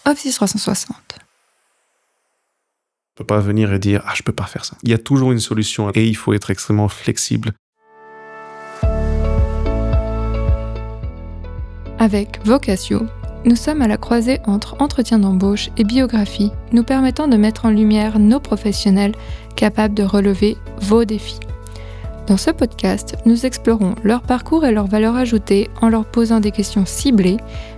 Office 360. On ne peut pas venir et dire « Ah, je ne peux pas faire ça ». Il y a toujours une solution et il faut être extrêmement flexible. Avec Vocatio, nous sommes à la croisée entre entretien d'embauche et biographie, nous permettant de mettre en lumière nos professionnels capables de relever vos défis. Dans ce podcast, nous explorons leur parcours et leurs valeurs ajoutées en leur posant des questions ciblées,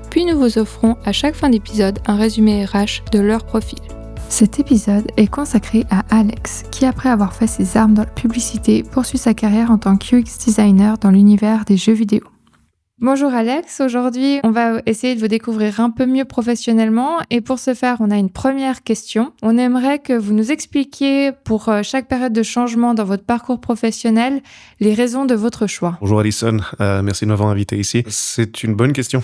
puis nous vous offrons à chaque fin d'épisode un résumé RH de leur profil. Cet épisode est consacré à Alex, qui après avoir fait ses armes dans la publicité, poursuit sa carrière en tant que UX designer dans l'univers des jeux vidéo. Bonjour Alex, aujourd'hui on va essayer de vous découvrir un peu mieux professionnellement et pour ce faire on a une première question. On aimerait que vous nous expliquiez pour chaque période de changement dans votre parcours professionnel les raisons de votre choix. Bonjour Alison, merci de m'avoir invité ici. C'est une bonne question.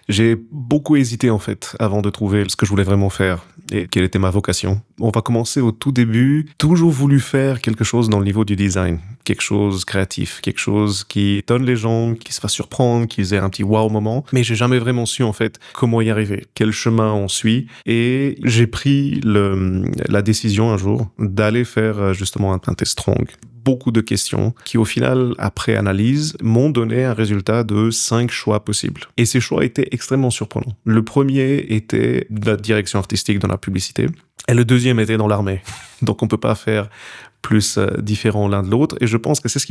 J'ai beaucoup hésité en fait avant de trouver ce que je voulais vraiment faire et quelle était ma vocation. On va commencer au tout début. Toujours voulu faire quelque chose dans le niveau du design, quelque chose créatif, quelque chose qui étonne les gens, qui se fasse surprendre, qui ait un petit wow moment. Mais j'ai jamais vraiment su en fait comment y arriver, quel chemin on suit. Et j'ai pris la décision un jour d'aller faire justement un test Strong. Beaucoup de questions qui, au final, après analyse, m'ont donné un résultat de 5 choix possibles. Et ces choix étaient extrêmement surprenants. Le premier était de la direction artistique dans la publicité. Et le deuxième était dans l'armée. Donc, on peut pas faire plus différent l'un de l'autre. Et je pense que c'est ce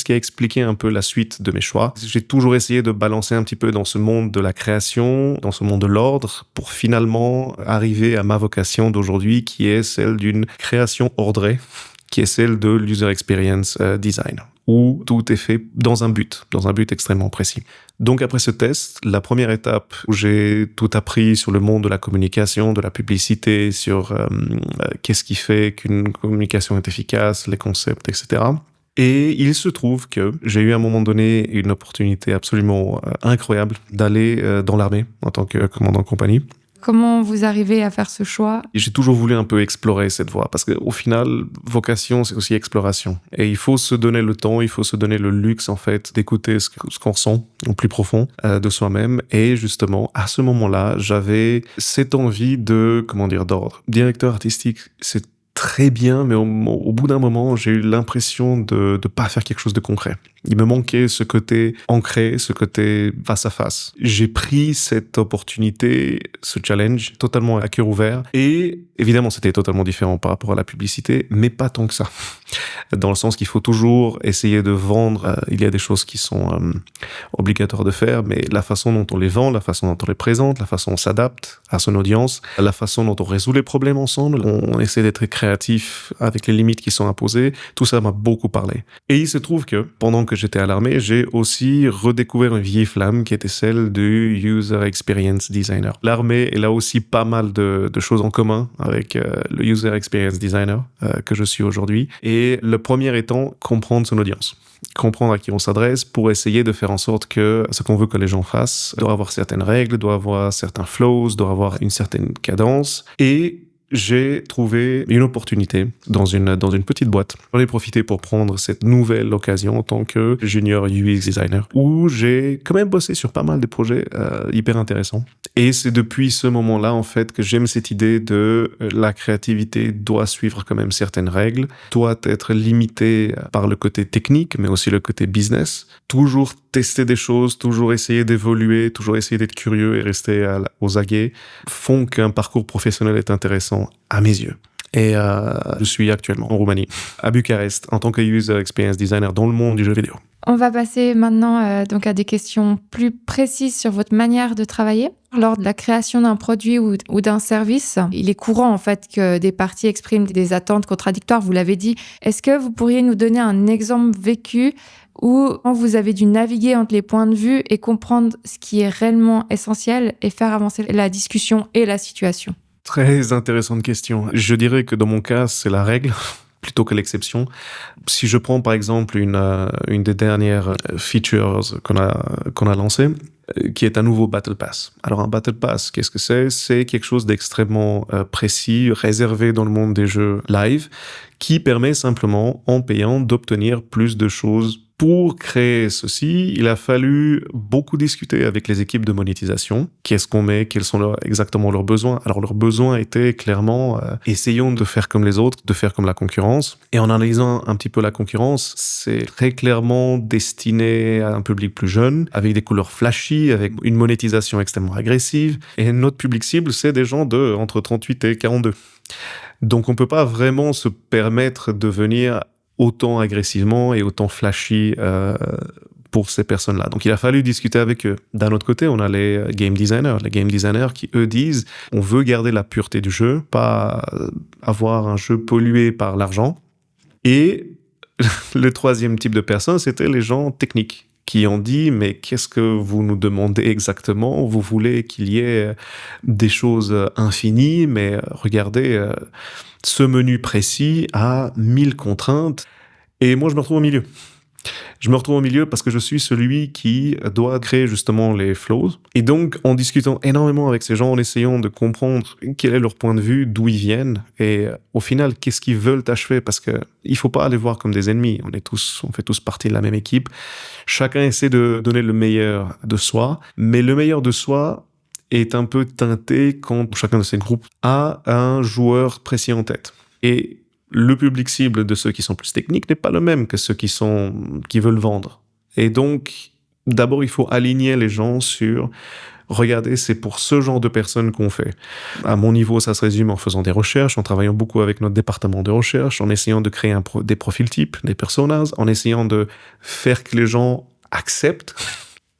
qui a expliqué un peu la suite de mes choix. J'ai toujours essayé de balancer un petit peu dans ce monde de la création, dans ce monde de l'ordre, pour finalement arriver à ma vocation d'aujourd'hui, qui est celle d'une création ordrée, qui est celle de l'user experience design, où tout est fait dans un but extrêmement précis. Donc après ce test, la première étape où j'ai tout appris sur le monde de la communication, de la publicité, sur qu'est-ce qui fait qu'une communication est efficace, les concepts, etc. Et il se trouve que j'ai eu à un moment donné une opportunité absolument incroyable d'aller dans l'armée en tant que commandant de compagnie. Comment vous arrivez à faire ce choix ? J'ai toujours voulu un peu explorer cette voie parce qu'au final, vocation, c'est aussi exploration. Et il faut se donner le temps, il faut se donner le luxe, en fait, d'écouter ce qu'on ressent au plus profond de soi-même. Et justement, à ce moment-là, j'avais cette envie d'ordre. Directeur artistique, c'est très bien, mais au bout d'un moment, j'ai eu l'impression de pas faire quelque chose de concret. Il me manquait ce côté ancré, ce côté face à face. J'ai pris cette opportunité, ce challenge, totalement à cœur ouvert. Et évidemment, c'était totalement différent par rapport à la publicité, mais pas tant que ça. Dans le sens qu'il faut toujours essayer de vendre. Il y a des choses qui sont obligatoires de faire, mais la façon dont on les vend, la façon dont on les présente, la façon dont on s'adapte à son audience, la façon dont on résout les problèmes ensemble, on essaie d'être créatif avec les limites qui sont imposées. Tout ça m'a beaucoup parlé. Et il se trouve que pendant que j'étais à l'armée, j'ai aussi redécouvert une vieille flamme qui était celle du User Experience Designer. L'armée, elle a aussi pas mal de choses en commun avec le User Experience Designer que je suis aujourd'hui. Et le premier étant comprendre son audience. Comprendre à qui on s'adresse pour essayer de faire en sorte que ce qu'on veut que les gens fassent doit avoir certaines règles, doit avoir certains flows, doit avoir une certaine cadence. Et j'ai trouvé une opportunité dans une petite boîte. J'en ai profité pour prendre cette nouvelle occasion en tant que junior UX designer, où j'ai quand même bossé sur pas mal de projets hyper intéressants. Et c'est depuis ce moment-là, en fait, que j'aime cette idée de la créativité doit suivre quand même certaines règles, doit être limitée par le côté technique, mais aussi le côté business. Toujours tester des choses, toujours essayer d'évoluer, toujours essayer d'être curieux et rester aux aguets, font qu'un parcours professionnel est intéressant à mes yeux. Et je suis actuellement en Roumanie, à Bucarest, en tant que User Experience Designer dans le monde du jeu vidéo. On va passer maintenant donc à des questions plus précises sur votre manière de travailler. Lors de la création d'un produit ou d'un service, il est courant en fait que des parties expriment des attentes contradictoires, vous l'avez dit. Est-ce que vous pourriez nous donner un exemple vécu où vous avez dû naviguer entre les points de vue et comprendre ce qui est réellement essentiel et faire avancer la discussion et la situation ? Très intéressante question. Je dirais que dans mon cas, c'est la règle plutôt que l'exception. Si je prends par exemple une des dernières features qu'on a lancées, qui est un nouveau Battle Pass. Alors un Battle Pass, qu'est-ce que c'est ? C'est quelque chose d'extrêmement précis, réservé dans le monde des jeux live, qui permet simplement, en payant, d'obtenir plus de choses Pour créer ceci, il a fallu beaucoup discuter avec les équipes de monétisation. Qu'est-ce qu'on met? Quels sont exactement leurs besoins? Alors, leurs besoins étaient clairement essayons de faire comme les autres, de faire comme la concurrence. Et en analysant un petit peu la concurrence, c'est très clairement destiné à un public plus jeune, avec des couleurs flashy, avec une monétisation extrêmement agressive. Et notre public cible, c'est des gens entre 38 et 42. Donc, on peut pas vraiment se permettre de venir autant agressivement et autant flashy pour ces personnes-là. Donc, il a fallu discuter avec eux. D'un autre côté, on a les game designers qui, eux, disent on veut garder la pureté du jeu, pas avoir un jeu pollué par l'argent. Et le troisième type de personnes, c'était les gens techniques qui ont dit mais qu'est-ce que vous nous demandez exactement? Vous voulez qu'il y ait des choses infinies, mais regardez, ce menu précis a 1000 contraintes. Et moi, je me retrouve au milieu. Je me retrouve au milieu parce que je suis celui qui doit créer justement les flows. Et donc, en discutant énormément avec ces gens, en essayant de comprendre quel est leur point de vue, d'où ils viennent, et au final, qu'est-ce qu'ils veulent achever, parce que il faut pas les voir comme des ennemis. On fait tous partie de la même équipe. Chacun essaie de donner le meilleur de soi, mais le meilleur de soi est un peu teinté quand chacun de ces groupes a un joueur précis en tête. Et le public cible de ceux qui sont plus techniques n'est pas le même que ceux qui veulent vendre. Et donc, d'abord, il faut aligner les gens sur regardez, c'est pour ce genre de personnes qu'on fait. À mon niveau, ça se résume en faisant des recherches, en travaillant beaucoup avec notre département de recherche, en essayant de créer des profils types, des personas, en essayant de faire que les gens acceptent.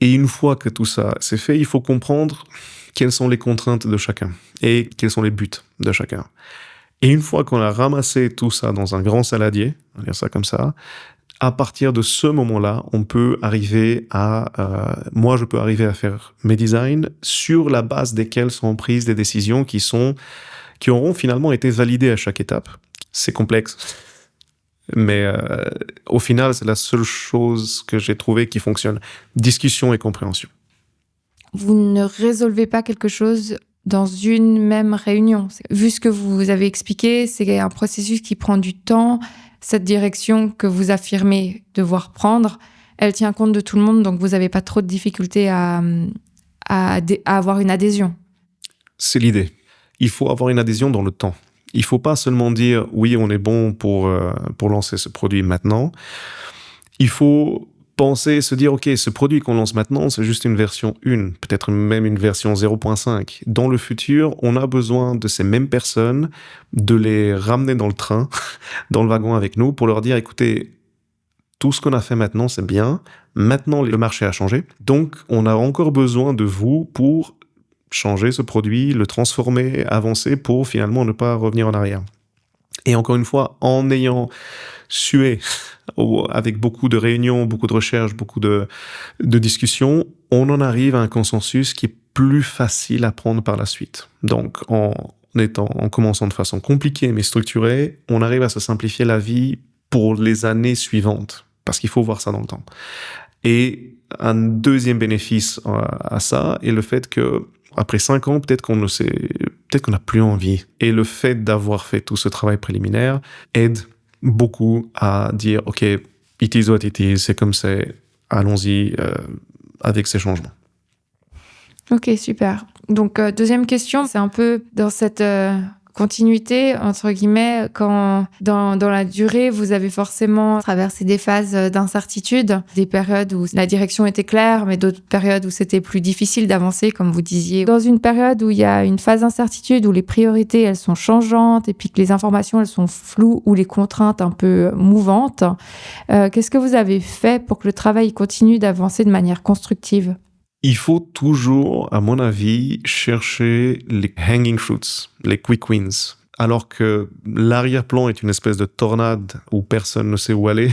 Et une fois que tout ça c'est fait, il faut comprendre quelles sont les contraintes de chacun et quels sont les buts de chacun. Et une fois qu'on a ramassé tout ça dans un grand saladier, on va dire ça comme ça, à partir de ce moment-là, on peut arriver moi je peux arriver à faire mes designs sur la base desquels sont prises des décisions qui auront finalement été validées à chaque étape. C'est complexe. Mais au final, c'est la seule chose que j'ai trouvée qui fonctionne. Discussion et compréhension. Vous ne résolvez pas quelque chose dans une même réunion. Vu ce que vous avez expliqué, c'est un processus qui prend du temps. Cette direction que vous affirmez devoir prendre, elle tient compte de tout le monde, donc vous n'avez pas trop de difficultés à avoir une adhésion. C'est l'idée. Il faut avoir une adhésion dans le temps. Il ne faut pas seulement dire « oui, on est bon pour lancer ce produit maintenant ». Il faut penser, se dire « ok, ce produit qu'on lance maintenant, c'est juste une version 1, peut-être même une version 0.5. Dans le futur, on a besoin de ces mêmes personnes, de les ramener dans le train, dans le wagon avec nous, pour leur dire « écoutez, tout ce qu'on a fait maintenant, c'est bien. Maintenant, le marché a changé. Donc, on a encore besoin de vous pour changer ce produit, le transformer, avancer pour finalement ne pas revenir en arrière. » Et encore une fois, en ayant sué avec beaucoup de réunions, beaucoup de recherches, beaucoup de discussions, on en arrive à un consensus qui est plus facile à prendre par la suite. Donc, en commençant de façon compliquée mais structurée, on arrive à se simplifier la vie pour les années suivantes, parce qu'il faut voir ça dans le temps. Et un deuxième bénéfice à ça est le fait que après 5 ans, peut-être qu'on n'a plus envie. Et le fait d'avoir fait tout ce travail préliminaire aide beaucoup à dire, OK, it is what it is, c'est comme c'est, allons-y avec ces changements. Ok, super. Donc, deuxième question, c'est un peu dans cette continuité, entre guillemets, quand dans la durée, vous avez forcément traversé des phases d'incertitude, des périodes où la direction était claire, mais d'autres périodes où c'était plus difficile d'avancer, comme vous disiez. Dans une période où il y a une phase d'incertitude, où les priorités, elles sont changeantes, et puis que les informations, elles sont floues, ou les contraintes un peu mouvantes, qu'est-ce que vous avez fait pour que le travail continue d'avancer de manière constructive ? Il faut toujours, à mon avis, chercher les hanging fruits, les quick wins. Alors que l'arrière-plan est une espèce de tornade où personne ne sait où aller,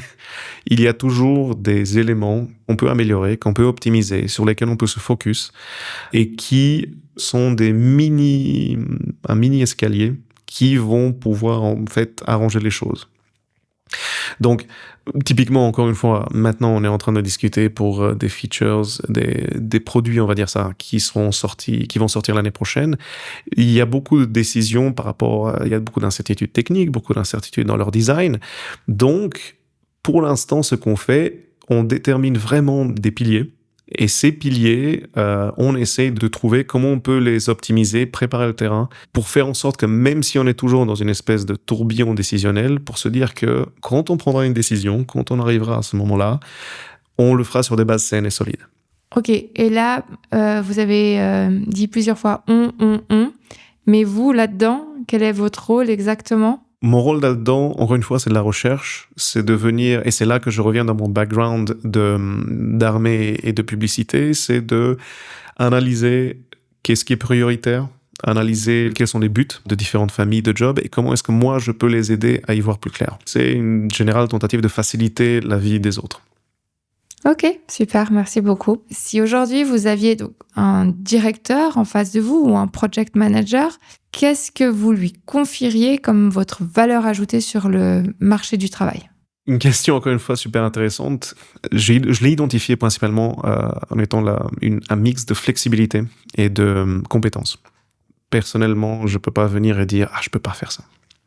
il y a toujours des éléments qu'on peut améliorer, qu'on peut optimiser, sur lesquels on peut se focus, et qui sont un mini escalier qui vont pouvoir en fait arranger les choses. Donc, typiquement, encore une fois, maintenant, on est en train de discuter pour des features, des produits, on va dire ça, qui vont sortir l'année prochaine. Il y a beaucoup de décisions il y a beaucoup d'incertitudes techniques, beaucoup d'incertitudes dans leur design. Donc, pour l'instant, ce qu'on fait, on détermine vraiment des piliers. Et ces piliers, on essaie de trouver comment on peut les optimiser, préparer le terrain, pour faire en sorte que même si on est toujours dans une espèce de tourbillon décisionnel, pour se dire que quand on prendra une décision, quand on arrivera à ce moment-là, on le fera sur des bases saines et solides. Ok, et là, vous avez dit plusieurs fois on, mais vous, là-dedans, quel est votre rôle exactement ? Mon rôle là-dedans, encore une fois, c'est de la recherche, c'est de venir, et c'est là que je reviens dans mon background d'armée et de publicité, c'est de analyser qu'est-ce qui est prioritaire, analyser quels sont les buts de différentes familles de jobs et comment est-ce que moi je peux les aider à y voir plus clair. C'est une générale tentative de faciliter la vie des autres. Ok, super, merci beaucoup. Si aujourd'hui vous aviez donc un directeur en face de vous ou un project manager, qu'est-ce que vous lui confieriez comme votre valeur ajoutée sur le marché du travail ? Une question encore une fois super intéressante. Je l'ai identifié principalement en étant un mix de flexibilité et de compétences. Personnellement, je ne peux pas venir et dire « je ne peux pas faire ça ».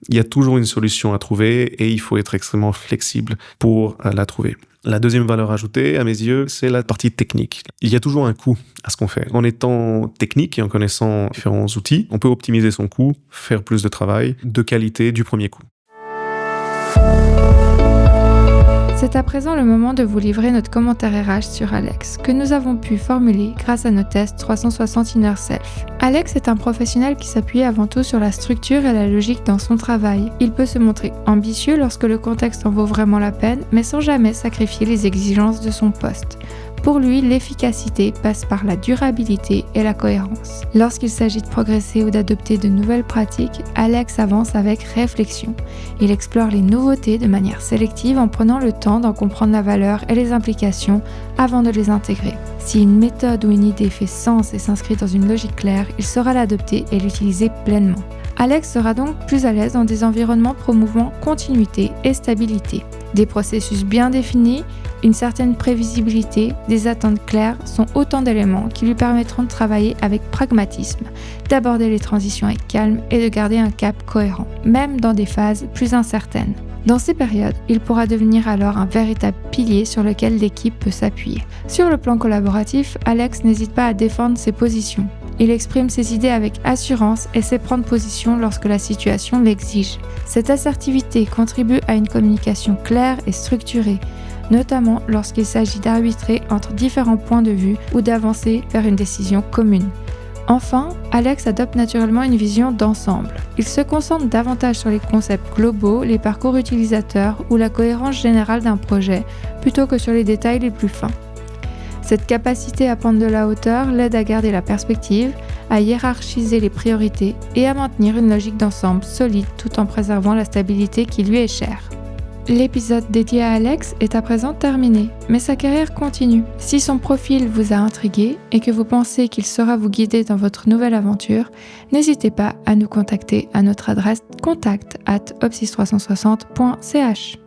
Il y a toujours une solution à trouver et il faut être extrêmement flexible pour la trouver. La deuxième valeur ajoutée, à mes yeux, c'est la partie technique. Il y a toujours un coût à ce qu'on fait. En étant technique et en connaissant différents outils, on peut optimiser son coût, faire plus de travail, de qualité du premier coup. C'est à présent le moment de vous livrer notre commentaire RH sur Alex, que nous avons pu formuler grâce à nos tests 360 Inner Self. Alex est un professionnel qui s'appuie avant tout sur la structure et la logique dans son travail. Il peut se montrer ambitieux lorsque le contexte en vaut vraiment la peine, mais sans jamais sacrifier les exigences de son poste. Pour lui, l'efficacité passe par la durabilité et la cohérence. Lorsqu'il s'agit de progresser ou d'adopter de nouvelles pratiques, Alex avance avec réflexion. Il explore les nouveautés de manière sélective en prenant le temps d'en comprendre la valeur et les implications avant de les intégrer. Si une méthode ou une idée fait sens et s'inscrit dans une logique claire, il saura l'adopter et l'utiliser pleinement. Alex sera donc plus à l'aise dans des environnements promouvant continuité et stabilité. Des processus bien définis, une certaine prévisibilité, des attentes claires sont autant d'éléments qui lui permettront de travailler avec pragmatisme, d'aborder les transitions avec calme et de garder un cap cohérent, même dans des phases plus incertaines. Dans ces périodes, il pourra devenir alors un véritable pilier sur lequel l'équipe peut s'appuyer. Sur le plan collaboratif, Alex n'hésite pas à défendre ses positions. Il exprime ses idées avec assurance et sait prendre position lorsque la situation l'exige. Cette assertivité contribue à une communication claire et structurée, notamment lorsqu'il s'agit d'arbitrer entre différents points de vue ou d'avancer vers une décision commune. Enfin, Alex adopte naturellement une vision d'ensemble. Il se concentre davantage sur les concepts globaux, les parcours utilisateurs ou la cohérence générale d'un projet, plutôt que sur les détails les plus fins. Cette capacité à prendre de la hauteur l'aide à garder la perspective, à hiérarchiser les priorités et à maintenir une logique d'ensemble solide tout en préservant la stabilité qui lui est chère. L'épisode dédié à Alex est à présent terminé, mais sa carrière continue. Si son profil vous a intrigué et que vous pensez qu'il saura vous guider dans votre nouvelle aventure, n'hésitez pas à nous contacter à notre adresse contact@opsis360.ch.